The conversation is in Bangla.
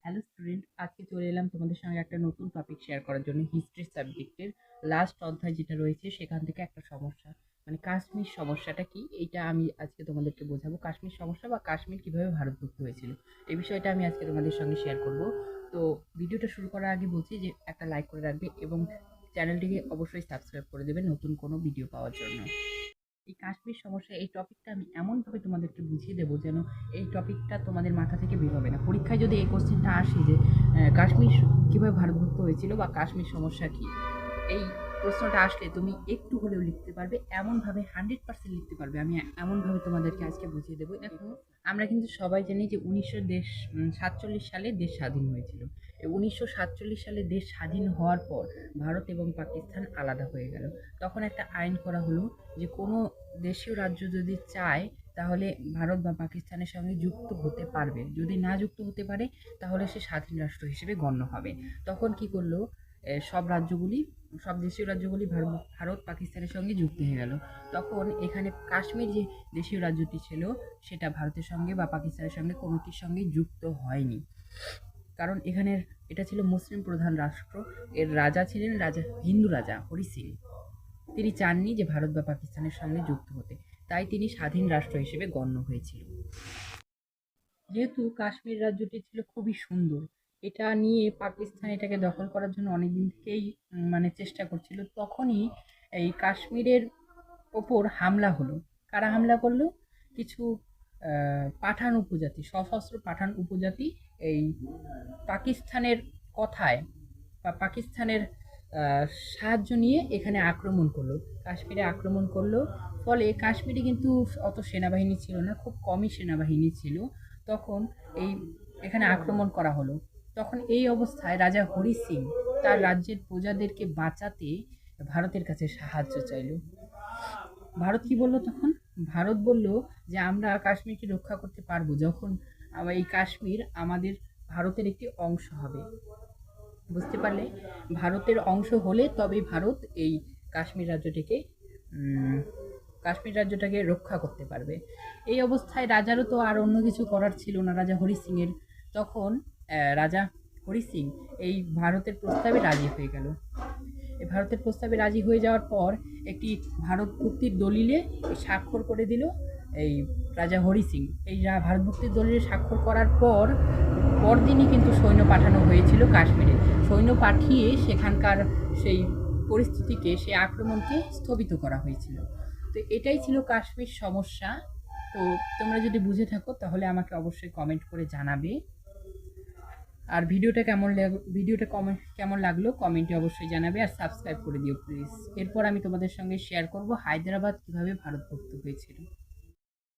হ্যালো স্টুডেন্ট, আজকে চলে এলাম তোমাদের সঙ্গে একটা নতুন টপিক শেয়ার করার জন্য। হিস্ট্রি সাবজেক্টের লাস্ট অধ্যায় যেটা রয়েছে সেখান থেকে একটা সমস্যা, মানে কাশ্মীর সমস্যাটা কি, এইটা আমি আজকে তোমাদেরকে বোঝাবো। কাশ্মীর সমস্যা বা কাশ্মীর কিভাবে ভারতভুক্ত হয়েছিল, এই বিষয়টা আমি আজকে তোমাদের সঙ্গে শেয়ার করব। তো ভিডিওটা শুরু করার আগে বলছি যে একটা লাইক করে রাখবে এবং চ্যানেলটিকে অবশ্যই সাবস্ক্রাইব করে দেবে নতুন কোনো ভিডিও পাওয়ার জন্য। এই কাশ্মীর সমস্যা, এই টপিকটা আমি এমনভাবে তোমাদেরকে বুঝিয়ে দেবো যেন এই টপিকটা তোমাদের মাথা থেকে বের হবে না। পরীক্ষায় যদি এই কোশ্চেনটা আসে যে কাশ্মীর কীভাবে ভারতভুক্ত হয়েছিল বা কাশ্মীর সমস্যা কী, এই প্রশ্নটা আসলে তুমি একটু হলেও লিখতে পারবে, এমনভাবে 100% লিখতে পারবে। আমি এমনভাবে তোমাদেরকে আজকে বুঝিয়ে দেবো। দেখো, আমরা কিন্তু সবাই জানি যে 1947 সালে দেশ স্বাধীন হয়েছিল। 1947 সালে দেশ স্বাধীন হওয়ার পর ভারত এবং পাকিস্তান আলাদা হয়ে গেল। তখন একটা আইন করা হলো যে কোনো দেশীয় রাজ্য যদি চায় তাহলে ভারত বা পাকিস্তানের সঙ্গে যুক্ত হতে পারবে, যদি না যুক্ত হতে পারে তাহলে সে স্বাধীন রাষ্ট্র হিসেবে গণ্য হবে। তখন কি করলো, সব দেশীয় রাজ্যগুলি ভারত পাকিস্তানের সঙ্গে যুক্ত হয়ে গেল। তখন এখানে কাশ্মীর যে দেশীয় রাজ্যটি ছিল সেটা ভারতের সঙ্গে বা পাকিস্তানের সঙ্গে কোনোটির সঙ্গে যুক্ত হয়নি, কারণ এটা ছিল মুসলিম প্রধান রাষ্ট্র। এর রাজা ছিলেন হিন্দু রাজা হরি সিং। তিনি চাননি যে ভারত বা পাকিস্তানের সঙ্গে যুক্ত হতে, তাই তিনি স্বাধীন রাষ্ট্র হিসেবে গণ্য হয়েছিল। যেহেতু কাশ্মীর রাজ্যটি ছিল খুবই সুন্দর, এটা নিয়ে পাকিস্তান এটাকে দখল করার জন্য অনেকদিন থেকেই মানে চেষ্টা করছিল। তখনই এই কাশ্মীরের ওপর হামলা হলো। কারা হামলা করলো? কিছু পাঠান উপজাতি, সশস্ত্র পাঠান উপজাতি এই পাকিস্তানের কথায় বা পাকিস্তানের সাহায্য নিয়ে এখানে আক্রমণ করলো, কাশ্মীরে আক্রমণ করলো। ফলে কাশ্মীরে কিন্তু অত সেনাবাহিনী ছিল না, খুব কমই সেনাবাহিনী ছিল। তখন এই এখানে আক্রমণ করা হলো। তখন এই অবস্থায় রাজা হরি সিং তার রাজ্যের প্রজাদেরকে বাঁচাতে ভারতের কাছে সাহায্য চাইল। ভারত কি বলল তখন? ভারত বলল যে আমরা কাশ্মীরকে রক্ষা করতে পারবো যখন এই কাশ্মীর আমাদের ভারতের একটি অংশ হবে। বুঝতে পারলে? ভারতের অংশ হলে তবে ভারত এই কাশ্মীর রাজ্যটিকে রক্ষা করতে পারবে। এই অবস্থায় রাজারও তো আর অন্য কিছু করার ছিল না, রাজা হরি সিংয়ের। তখন রাজা হরি সিং এই ভারতের প্রস্তাবে রাজি হয়ে গেল। এই ভারতের প্রস্তাবে রাজি হয়ে যাওয়ার পর একটি ভারত ভুক্তির দলিলে স্বাক্ষর করে দিল এই রাজা হরি সিং। এই ভারত ভুক্তির দলিলে স্বাক্ষর করার পরদিনই কিন্তু সৈন্য পাঠানো হয়েছিল কাশ্মীরে। সৈন্য পাঠিয়ে সেখানকার সেই পরিস্থিতিকে, সেই আক্রমণকে স্থগিত করা হয়েছিল। তো এটাই ছিল কাশ্মীর সমস্যা। তো তোমরা যদি বুঝে থাকো তাহলে আমাকে অবশ্যই কমেন্ট করে জানাবে। আর ভিডিওটা কেমন লাগলো কমেন্টে অবশ্যই জানাবে, আর সাবস্ক্রাইব করে দিও প্লিজ। এরপর আমি তোমাদের সঙ্গে শেয়ার করব হায়দ্রাবাদ কীভাবে ভারতভুক্ত হয়েছিল।